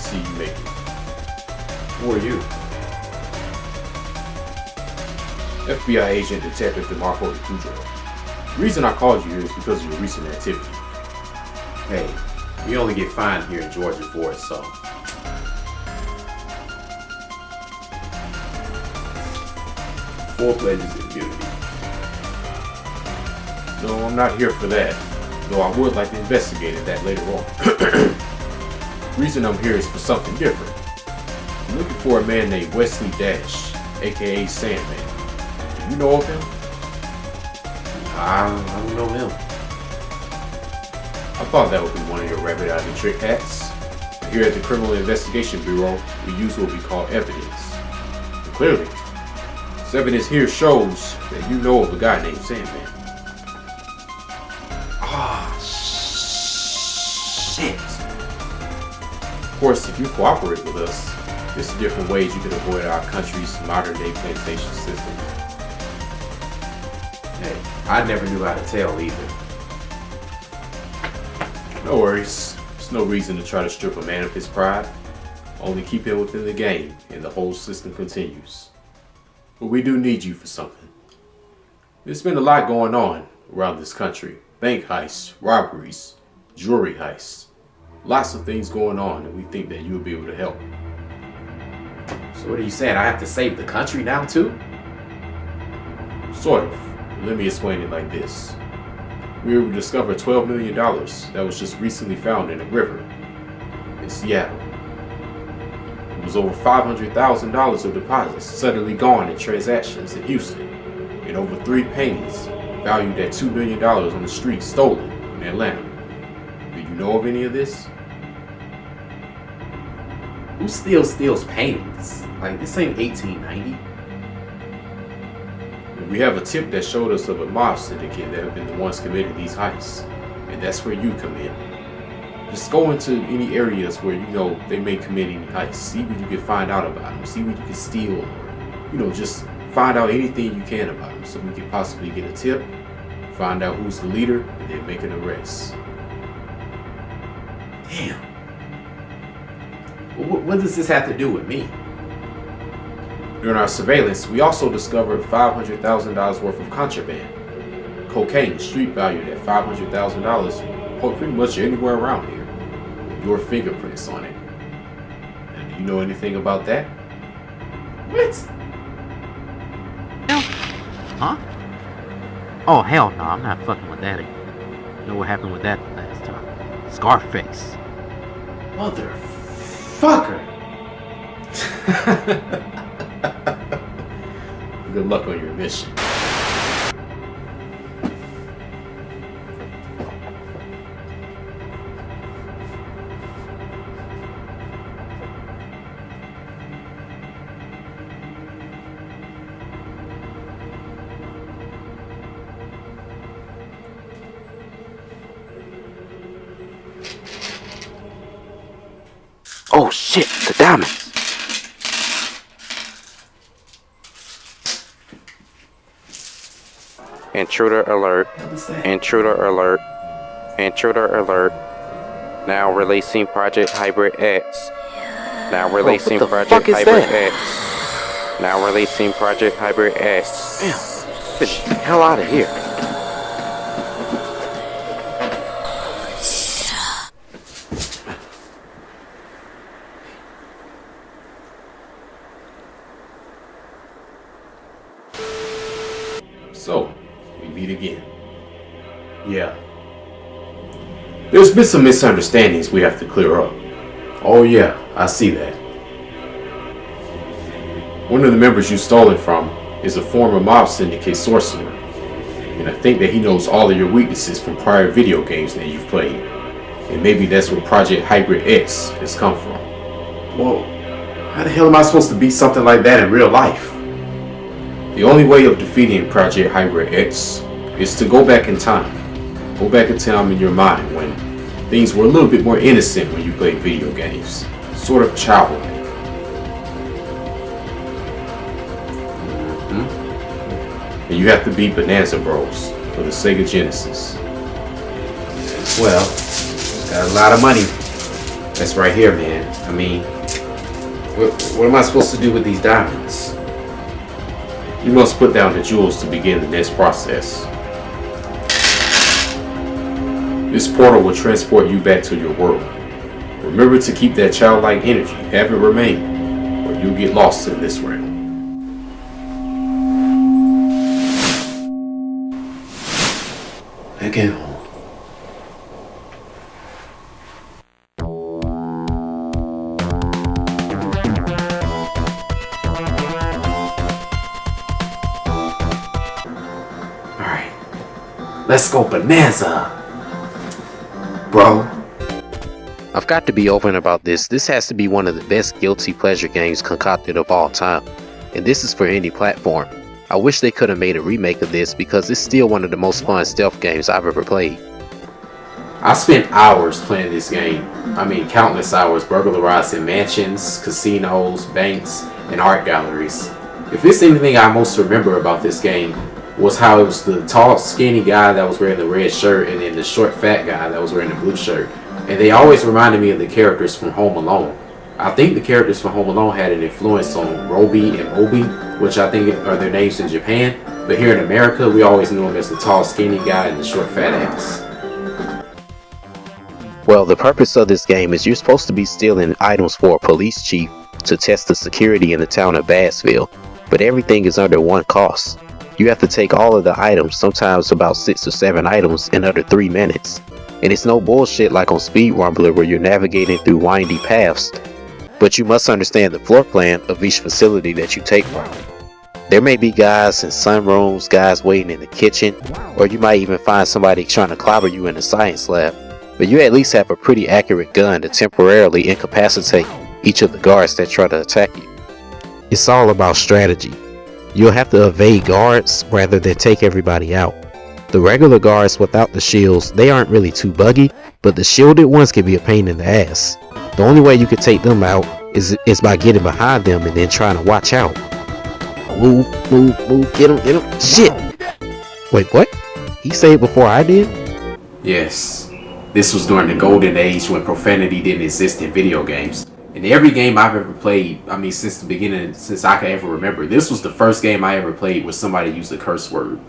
see you make it. Who are you? FBI agent Detective DeMarco DeCudro. The reason I called you here is because of your recent activity. Hey, we only get fined here in Georgia for it, so. 4 pledges of immunity. No, I'm not here for that. Though I would like to investigate that later on. The reason I'm here is for something different. I'm looking for a man named Wesley Dash, aka Sandman. Do you know of him? I don't know him. I thought that would be one of your rabbit out of the trick hats. But here at the Criminal Investigation Bureau, we use what we call evidence. And clearly, this evidence here shows that you know of a guy named Sandman. Shit. Of course, if you cooperate with us, there's different ways you can avoid our country's modern-day plantation system. Hey, I never knew how to tell either. No worries. There's no reason to try to strip a man of his pride. Only keep him within the game, and the whole system continues. But we do need you for something. There's been a lot going on around this country. Bank heists, robberies, jewelry heists. Lots of things going on, and we think that you'll be able to help. So what are you saying? I have to save the country now too? Sort of. Let me explain it like this. We were able to discover $12 million that was just recently found in a river in Seattle. It was over $500,000 of deposits suddenly gone in transactions in Houston, and over 3 paintings valued at $2 million on the street stolen in Atlanta. Do you know of any of this? Who still steals paintings? Like, this ain't 1890. We have a tip that showed us of a mob syndicate that have been the ones committing these heists, and that's where you come in. Just go into any areas where you know they may commit any heists. See what you can find out about them. See what you can steal, or just find out anything you can about them, so we can possibly get a tip, find out who's the leader, and then make an arrest. Damn. What does this have to do with me? During our surveillance, we also discovered $500,000 worth of contraband. Cocaine, street valued at $500,000, pretty much anywhere around here. Your fingerprints on it. And do you know anything about that? What? Huh? Oh, hell no, I'm not fucking with that. You know what happened with that last time? Scarface. Motherfucker! Good luck on your mission. Oh shit, the diamonds. Intruder alert. Intruder alert. Intruder alert. Now releasing Project Hybrid X. Now releasing Project Hybrid X. Now releasing Project Hybrid X. Damn. Get the hell out of here. So, we meet again. Yeah. There's been some misunderstandings we have to clear up. Oh yeah, I see that. One of the members you've stolen from is a former mob syndicate sorcerer. And I think that he knows all of your weaknesses from prior video games that you've played. And maybe that's where Project Hybrid X has come from. Well, how the hell am I supposed to beat something like that in real life? The only way of defeating Project Hybrid X is to go back in time. Go back in time in your mind when things were a little bit more innocent when you played video games. Sort of childlike. And you have to beat Bonanza Bros for the Sega Genesis. Well, got a lot of money. That's right here, man. I mean, what am I supposed to do with these diamonds? You must put down the jewels to begin the next process. This portal will transport you back to your world. Remember to keep that childlike energy, have it remain, or you'll get lost in this realm. Again. Alright. Let's go Bonanza. Bro. I've got to be open about this. This has to be one of the best guilty pleasure games concocted of all time. And this is for any platform. I wish they could have made a remake of this because it's still one of the most fun stealth games I've ever played. I spent hours playing this game. I mean, countless hours burglarizing mansions, casinos, banks, and art galleries. If there's anything I most remember about this game, was how it was the tall, skinny guy that was wearing the red shirt and then the short, fat guy that was wearing the blue shirt. And they always reminded me of the characters from Home Alone. I think the characters from Home Alone had an influence on Roby and Moby, which I think are their names in Japan. But here in America, we always knew him as the tall, skinny guy and the short, fat ass. Well, the purpose of this game is you're supposed to be stealing items for a police chief to test the security in the town of Bassville. But everything is under one cost. You have to take all of the items, sometimes about 6 or 7 items, in under 3 minutes. And it's no bullshit like on Speed Rumbler where you're navigating through windy paths. But you must understand the floor plan of each facility that you take from. There may be guys in sunrooms, guys waiting in the kitchen, or you might even find somebody trying to clobber you in the science lab. But you at least have a pretty accurate gun to temporarily incapacitate each of the guards that try to attack you. It's all about strategy. You'll have to evade guards rather than take everybody out. The regular guards without the shields, they aren't really too buggy, but the shielded ones can be a pain in the ass. The only way you can take them out is by getting behind them and then trying to watch out. Move, get him, shit! Wait, what? He said it before I did? Yes. This was during the golden age when profanity didn't exist in video games. In every game I've ever played, I mean since the beginning, since I can ever remember, this was the first game I ever played where somebody used a curse word.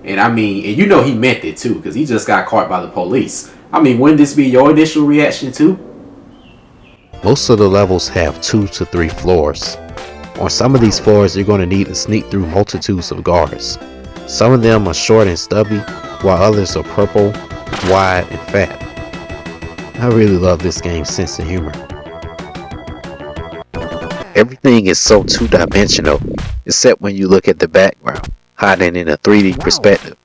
And I mean, and you know he meant it too, because he just got caught by the police. I mean, wouldn't this be your initial reaction too? Most of the levels have 2 to 3 floors. On some of these floors, you're going to need to sneak through multitudes of guards. Some of them are short and stubby, while others are purple, wide, and fat. I really love this game's sense of humor. Everything is so two-dimensional, except when you look at the background, hiding in a 3D perspective.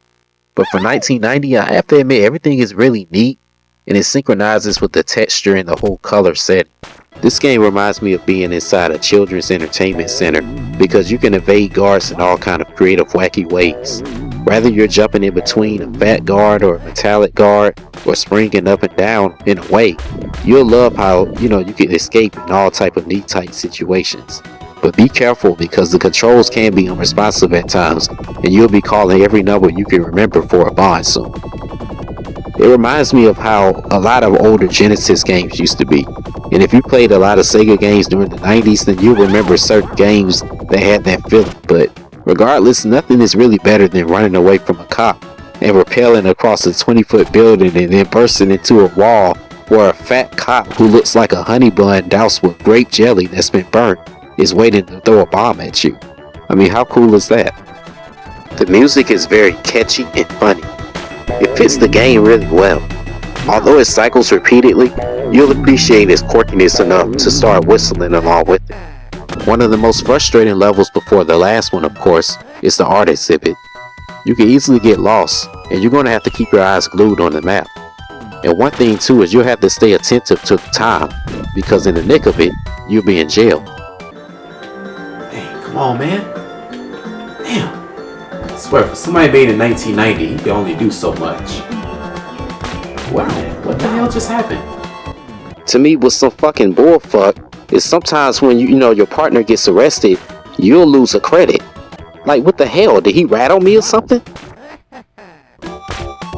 But for 1990, I have to admit everything is really neat, and it synchronizes with the texture and the whole color setting. This game reminds me of being inside a children's entertainment center, because you can evade guards in all kind of creative, wacky ways. Whether you're jumping in between a fat guard or a metallic guard, or springing up and down in a way, you'll love how, you can escape in all type of neat tight situations. But be careful because the controls can be unresponsive at times, and you'll be calling every number you can remember for a bond soon. It reminds me of how a lot of older Genesis games used to be. And if you played a lot of Sega games during the 90s, then you'll remember certain games that had that feeling. But regardless, nothing is really better than running away from a cop and rappelling across a 20-foot building and then bursting into a wall where a fat cop who looks like a honey bun doused with grape jelly that's been burnt is waiting to throw a bomb at you. I mean, how cool is that? The music is very catchy and funny. It fits the game really well. Although it cycles repeatedly, you'll appreciate its quirkiness enough to start whistling along with it. One of the most frustrating levels before the last one, of course, is the art exhibit. You can easily get lost, and you're going to have to keep your eyes glued on the map. And one thing too is you'll have to stay attentive to the time, because in the nick of it, you'll be in jail. Hey, come on, man. Damn. I swear, for somebody made in 1990, he can only do so much. Wow, what the hell just happened? To me, what's some fucking bullfuck is sometimes when your partner gets arrested, you'll lose a credit. Like, what the hell? Did he rat on me or something?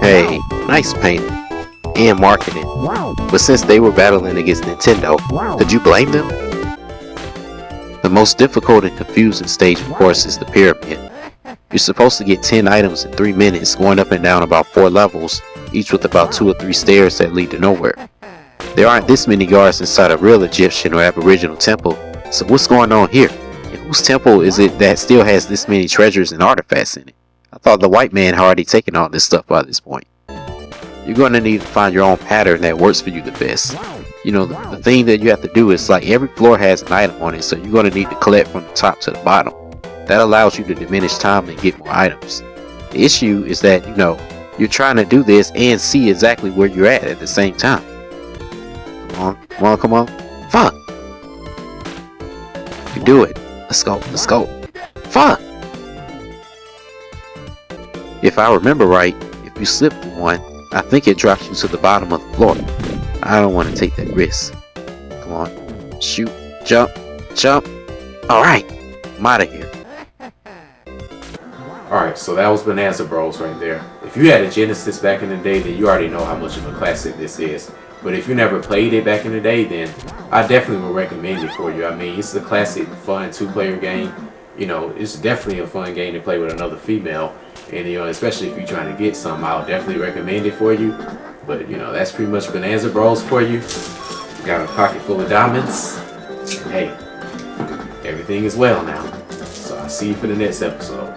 Hey, nice painting. and marketing. But since they were battling against Nintendo, could you blame them? The most difficult and confusing stage, of course, is the pyramid. You're supposed to get 10 items in 3 minutes, going up and down about 4 levels, each with about 2 or 3 stairs that lead to nowhere. There aren't this many guards inside a real Egyptian or Aboriginal temple, so what's going on here? And whose temple is it that still has this many treasures and artifacts in it? I thought the white man had already taken all this stuff by this point. You're going to need to find your own pattern that works for you the best. You know, the thing that you have to do is like every floor has an item on it, so you're going to need to collect from the top to the bottom. That allows you to diminish time and get more items. The issue is that, you know, you're trying to do this and see exactly where you're at the same time. Come on. Fuck! You can do it. Let's go. Fuck! If I remember right, if you slip through one, I think it drops you to the bottom of the floor. I don't want to take that risk. Come on. Shoot. Jump. Alright. I'm out of here. Alright, so that was Bonanza Bros right there. If you had a Genesis back in the day, then you already know how much of a classic this is. But if you never played it back in the day, then I definitely would recommend it for you. I mean, it's a classic, fun 2-player game. You know, it's definitely a fun game to play with another female. And, you know, especially if you're trying to get some, I'll definitely recommend it for you. But, you know, that's pretty much Bonanza Bros for you. You got a pocket full of diamonds. And hey, everything is well now. So I'll see you for the next episode.